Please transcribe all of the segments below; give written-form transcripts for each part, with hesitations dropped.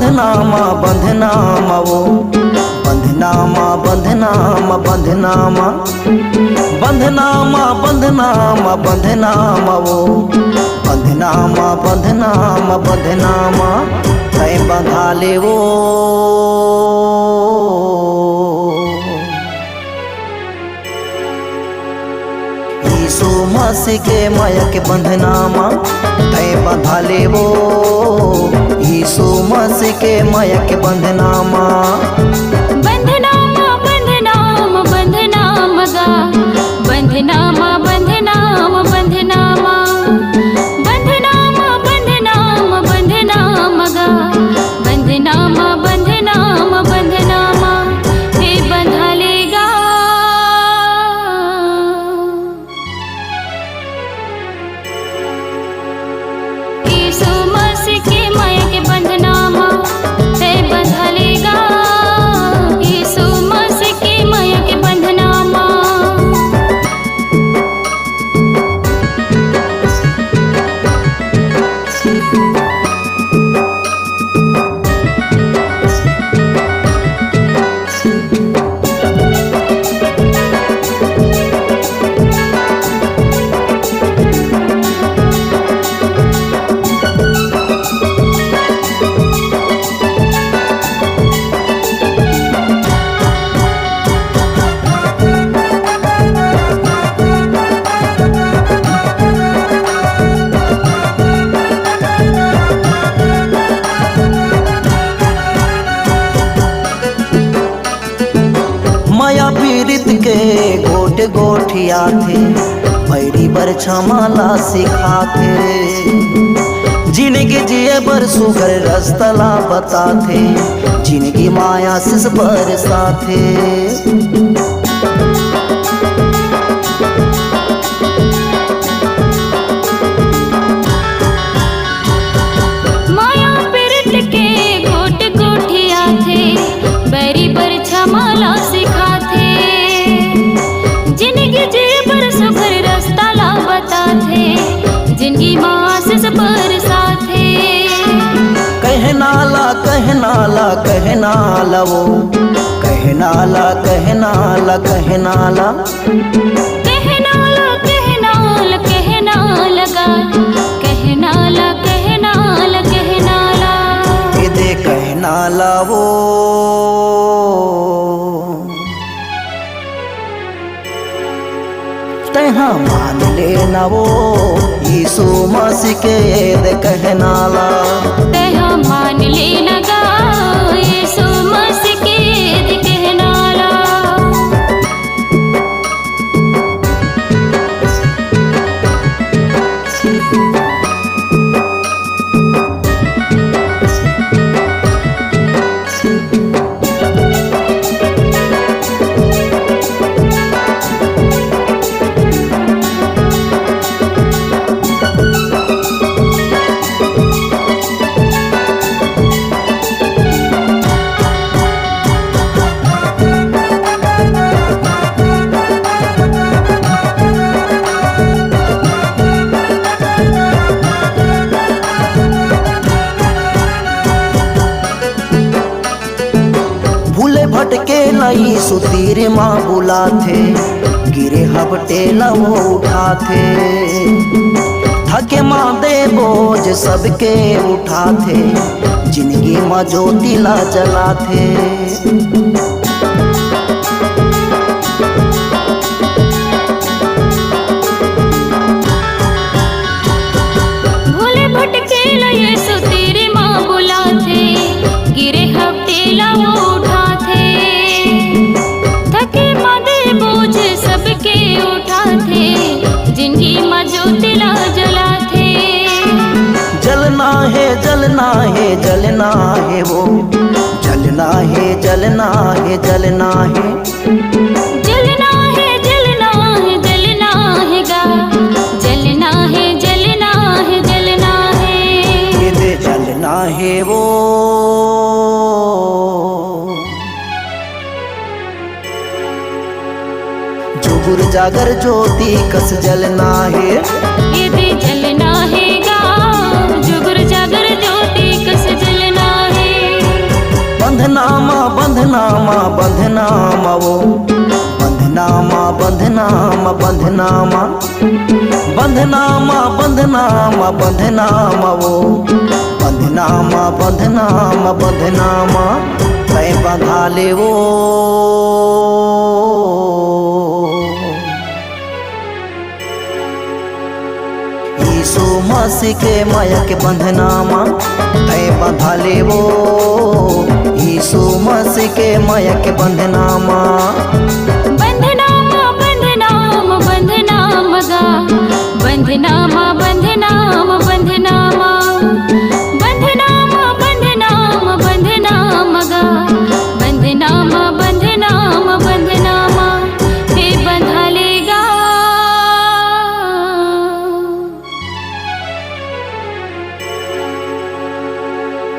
बंधनामा बंधनामा वो बंधनामा बंधनामा बंधनामा बंधनामा बंधनामा बंधनामा वो बंधनामा बंधनामा बंधनामा तय बंधा ले वो यीशु मसीह के माया के बंधनामा तय बंधा ले वो यीशु मसीह के माया के बंधनामा बंधनामा बंधनामा बंधनामा गा बंधनामा बंधनामा बंधनामा बंधनामा बंधनामा बंधनामा गा बंधनामा बंधनामा बंधनामा हे बंधा लेगा यीशु मसीह के माया के बंधनामा ते बंधा लेगा यीशु मसीह के माया के बंधनामा माया पीड़ित के गोट गोठिया थे बैरी बर क्षमाला सिखाते जिंदगी जिए बर सुगर रस्तला बताते जिंदगी माया सिस बरसाते माया पीड़ित के गोट गोठिया थे बैरी पर क्षमाला सिखाते जिंदगी जी पर सुखर रास्ता ला बताते जिंदगी माँ से बरसाते कहनाला कहनाला कहनाला वो कहनाला कहनाला कहनाला कहनाला कहनाला कहनाला गा कहनाला कहनाला कहनाला दे कहनाला वो तहाँ मान लेना वो यीशु मसीह के दे कहनाला तेहा मान लेना गा यीशु मसीह के दे कहनाला भटके लाई सुतीर माँ बुलाथे गिरे हबटे न वो उठाथे थके माँ दे बोझ सबके उठाथे जिंदगी माँ ज्योति ला जलाथे भूले भटके लाई सुतीर माँ बुलाथे गिरे हफ्ते ला वो उठाथे थके माँ दे बोझ सबके उठाथे जिंदगी माँ ज्योति ला जलाथे जलना है जलना है जलना है वो जलना है जलना है जलना है जलना है जलना है जलना है गा जलना है जलना है जलना है ये दे जलना है वो जुगुर जागर ज्योति कस जलना है ये दे जलना है गा जुगर जागर ज्योति कस जलना है बंधनामा बंधनामा बंधनामा बंधनामा वो बंधनामा बंधनामा बंधनामा तय बंधा ले वो यीशु मसीह के माया के बंधनामा तय बंधा ले वो यीशु मसीह के माया के बंधनामा बंधनामा बंधनामा बंधनामा गा बंधनामा बंधनामा बंधनामा बंधनामा बंधनामा बंधनामा गा बंधनामा बंधनामा बंधनामा हे बंधा लेगा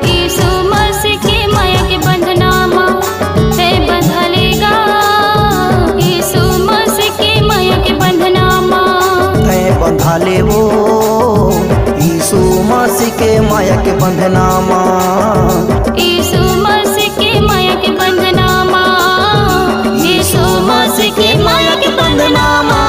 यीशु मसीह के माया के बंधनामा हे बंधा लेगा यीशु मसीह के माया के बंधनामा तय बंधा ले वो यीशु मसीह के माया के बंधनामा यीशु मसीह के माया के बंधनामा यीशु मसीह के माया के बंधनामा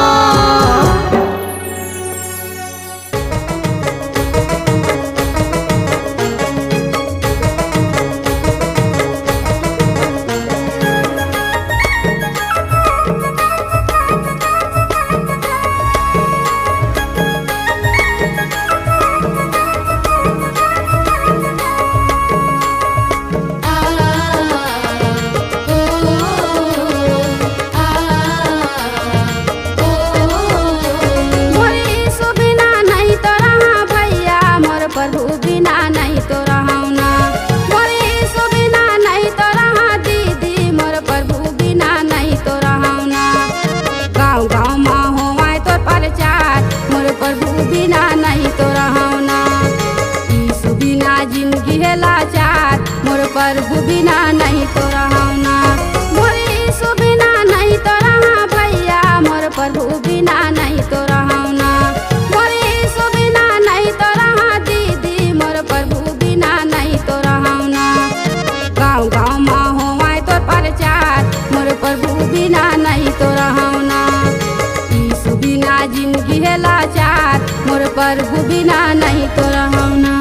प्रभु बिना नहीं तो रहना मोर यीशु बिना नहीं तो रहा दीदी मोर प्रभु बिना नहीं तो रहना गाँव गाँव माँ होवाए तो प्रचार मोर प्रभु बिना नहीं तो रहना यीशु बिना जिंदगी है लाचार मोर प्रभु बिना नहीं तो रहना मोर यीशु बिना नहीं तो रहा भैया मोर प्रभु बिना नहीं तो रहना मोर यीशु बिना नहीं तो रहा प्रभु बिना नहीं तो रहना गाँव गाँव माँ होवाए तो प्रचार मोर प्रभु बिना नहीं तो रहना यीशु बिना जिंदगी है लाचार मोर प्रभु बिना नहीं तो रहना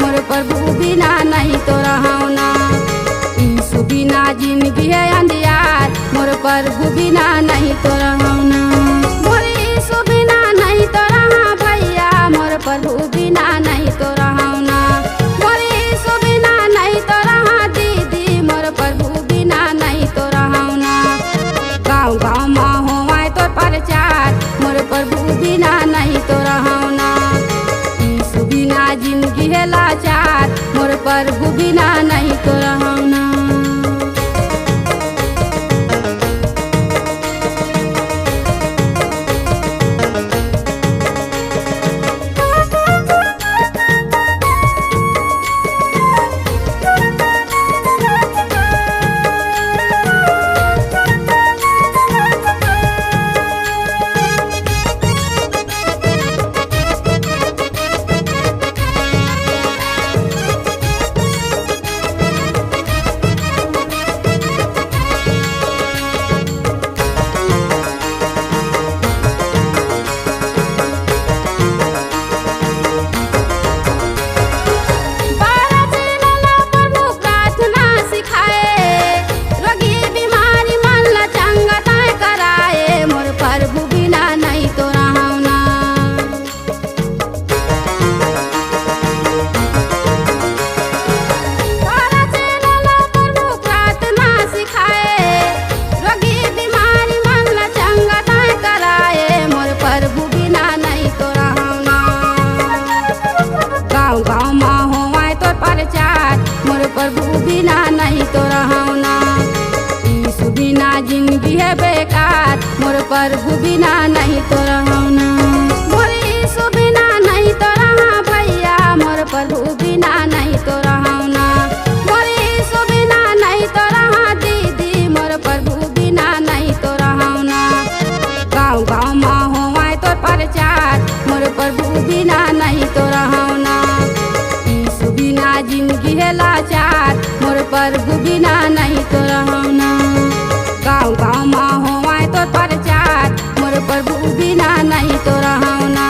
मोर प्रभु बिना नहीं तो रहना यीशु बिना जिंदगी है अंधियार मोर प्रभु बिना नहीं तो रहना मोर यीशु बिना नहीं तो रहा भैया मोर प्रभु बिना नहीं तो रहना मोर यीशु बिना नहीं तो रहा दीदी मोर प्रभु बिना नहीं तो रहना गाँव गाँव माँ होवाए तो प्रचार मोर प्रभु बिना नहीं तो रहना यीशु बिना जिंदगी है लाचार मोर प्रभु बिना नहीं तो रहना प्रभु बिना नहीं तो रहना। यीशु बिना जिंदगी है बेकार, मोर प्रभु बिना नहीं तो रहना। मोर यीशु बिना नहीं तो रहा भैया, मोर प्रभु बिना नहीं तो रहना। मोर यीशु बिना नहीं तो रहा दीदी, मोर प्रभु बिना नहीं तो रहना। गाँव गाँव माँ होवाए तो प्रचार, मोर प्रभु बिना नहीं तो रहना। यीशु बिना जिंदगी है लाचार, मोर प्रभु बिना नहीं तो रहना। गाँव गाँव माँ होवाए तो प्रचार, मोर प्रभु बिना नहीं तो रहना।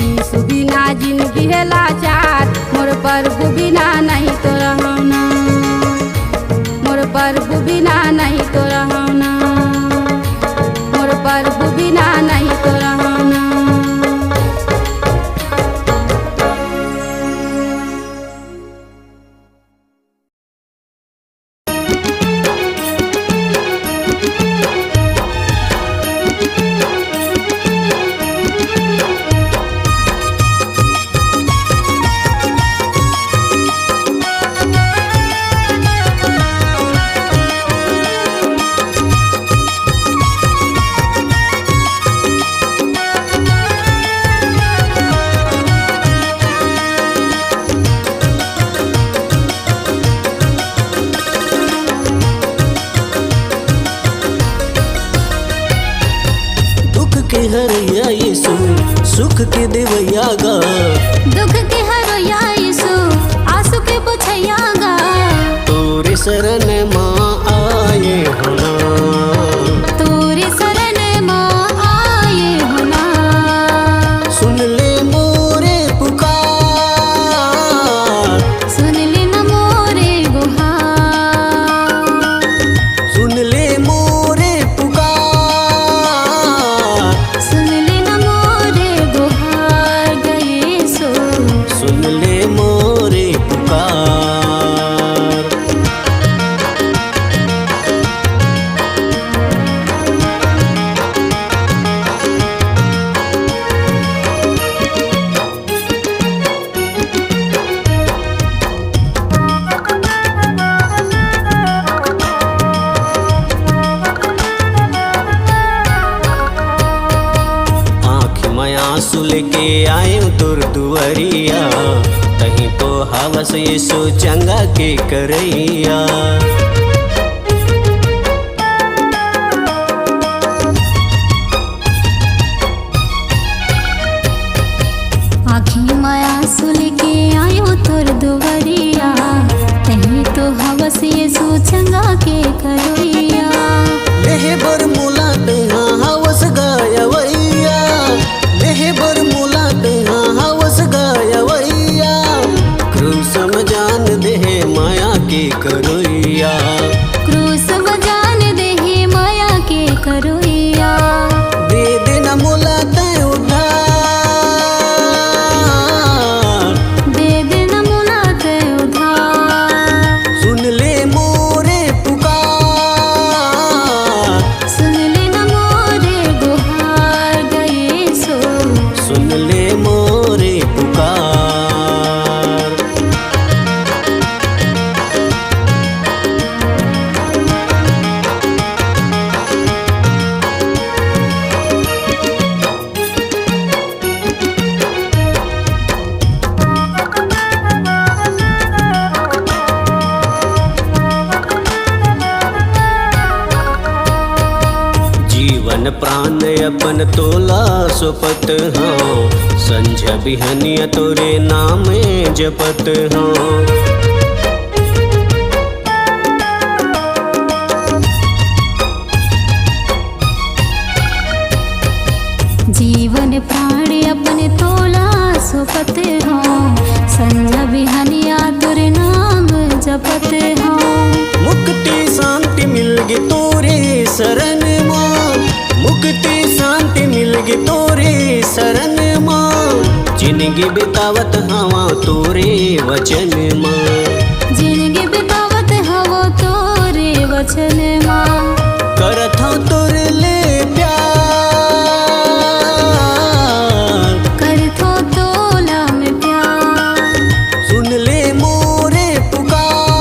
यीशु बिना जिंदगी है लाचार, मोर प्रभु बिना नहीं तो रहना। मोर प्रभु बिना नहीं तो रहना। मोर प्रभु बिना नहीं तो रहना। हरैया यीशु सुख के देवैया गा, दुख के हरैया यीशु आंसू के बुझैया गा। तोरे शरण माँ आए होना, तोरे शरण माँ आए होना। सुन ले मोरे पुकार, सुन ले न मोरे गुहार। सुन ले मोरे पुकार, सुन ले न मोरे गुहार गए सो। सुन ले मोरे पुकार। आंसू लेके आए तोर दुआरिया, तहीं तो हवस यीशु चंगा के करैया। आँखी माया सुल के आयो तोर दुआरिया, तहीं तो हवस यीशु चंगा के करैया। लेहे बर मुला तहाँ हवस गायवैया, लेहे बर मुला तहाँ हवस गायवैया। क्रूस में जान देहे माया के करोइया, क्रूस में जान देहे माया के करोइया। दे देना मुला तय उधार, दे देना मुला ते उधार। सुन ले मोरे पुकार, सुन ले न मोरे गुहार गए सो। सुन ले मोरे पुकार। जीवन प्राण अपन तोला सोपत हाँ, संझ बिहनिया तोरे नाम जपत हाँ। जीवन प्राण अपने तोला सोपत हो, संध्या बिहनिया तोरे नाम जपत हो। मुक्ति शांति मिलगी तोरे शरण माँ, मुक्ति शांति मिलगी तोरे शरण माँ। जिंदगी बितावत हवा तोरे वचन माँ, जिंदगी बितावत हवो तोरे वचन माँ। करत हूँ तोर ले प्यार, करथो तोला में प्यार। सुन ले मोरे पुकार,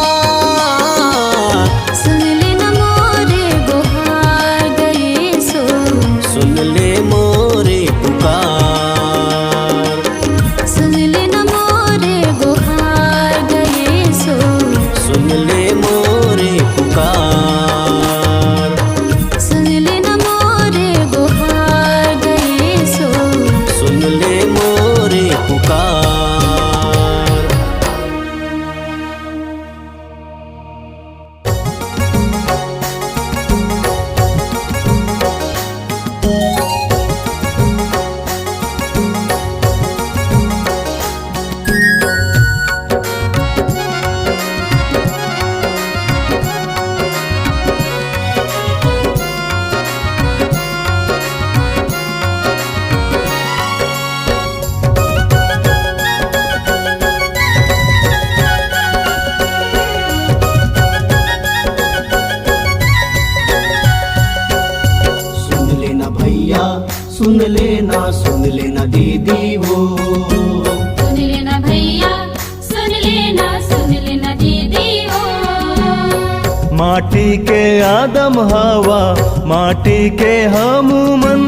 माटी के आदम हवा माटी के हम मन,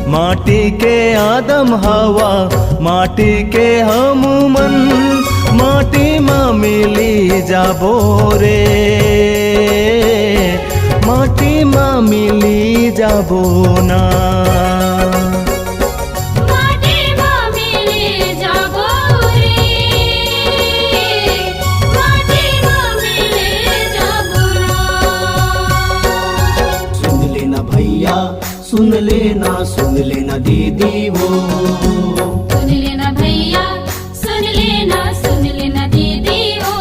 माटी के आदम हवा माटी के हम मन, माटी माँ मिली जाबो रे, माटी माँ मिली जाबो ना। सुन लेना दीदी वो, सुन लेना भैया सुन लेना दीदी वो।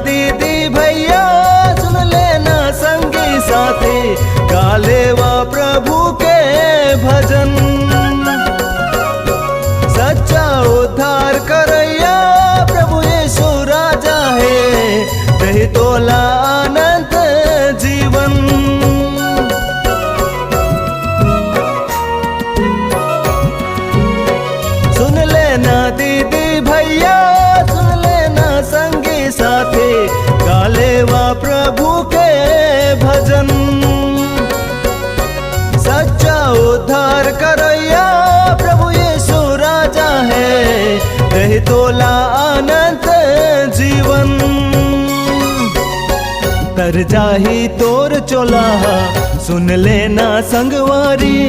दीदी भैया सुन लेना संगी साथी, गाले वा प्रभु के भजन, सच्चा उद्धार करैया प्रभु यीशु राजा है, कही तोला अनंत जीवन। सुन लेना दीदी भैया सुन लेना संगी साथी, गाले वा प्रभु के भजन, सच्चा उद्धार करैया प्रभु यीशु राजा है, कही तोला अनंत जीवन। तर जाही तोर चोलाहा सुन लेना संगवारी,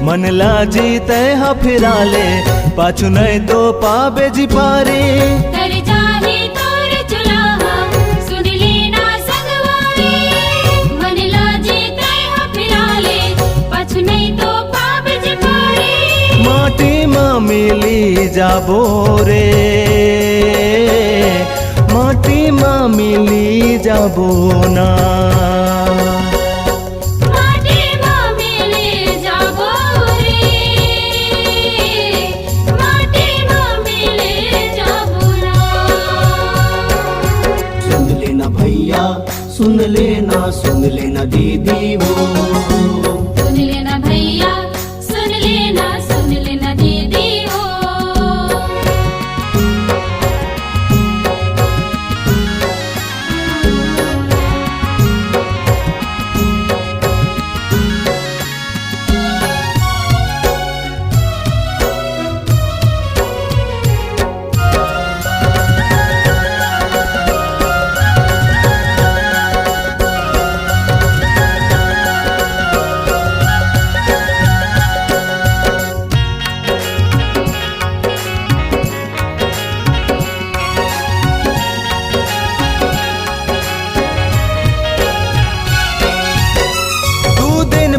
मन लाजी तय फिरा ले पाछू नहीं तो पाबे जी पारी। तर जाही तोर चुलाहा सुन लेना संगवारी, मन लाजी तय फिरा ले पाछू नहीं तो पाबे जी पारी। माटी माँ मिली जाबो रे, माटी माँ मिली जाबो ना। सुन लेना दीदी वो, सुन लेना भैया सुन लेना दीदी वो।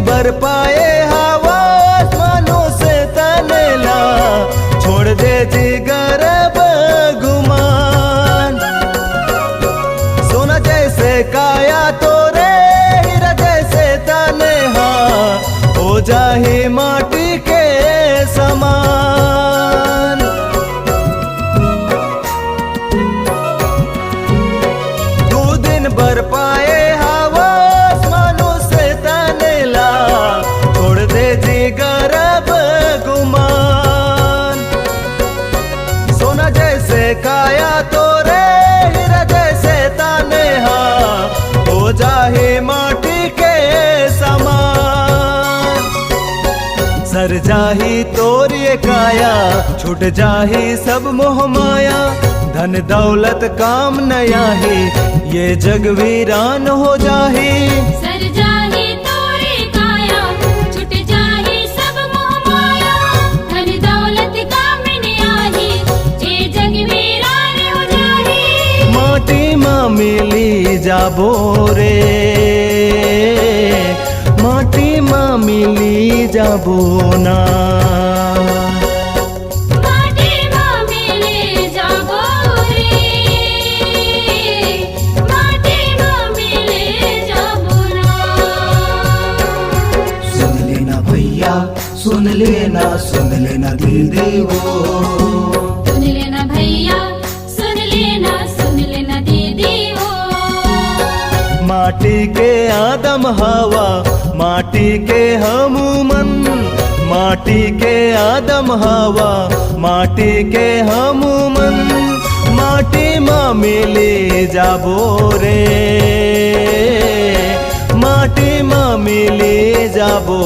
बर पाए हवा आसमानों से तनेला, छोड़ दे जिगर गुमान, सोना जैसे काया तोरे हीरा जैसे तनेहा, हो जाही माटी के समान। दो दिन बर पाए हवा आसमानों से तनेला, छोड़ दे जिगर गुमान, सोना जैसे काया तोरे हीरा जैसे तनेहा, हो जाहे माटी के समान। सर जाही तोर ये काया, छूट जाही सब मोह माया, धन दौलत काम नया ही, ये जग वीरान हो जाही। सर जाही तोरे काया, छूट जाही सब मोह माया, धन दौलत काम न आही, ये जग वीरान हो जाही। माटी माँ मिली जाबो रे, माटी माँ मिली मिली जाबो ना। माटी माँ मिले जाबो रे, माटी माँ मिले जाबो ना। सुन लेना भैया सुन लेना दीदी वो। सुन लेना भैया सुन लेना दीदी हो। माटी के आदम हवा माटी के हम मन, माटी के आदम हवा माटी के हम मन, माटी माँ मिले जाबो रे, माटी माँ मिले जाबो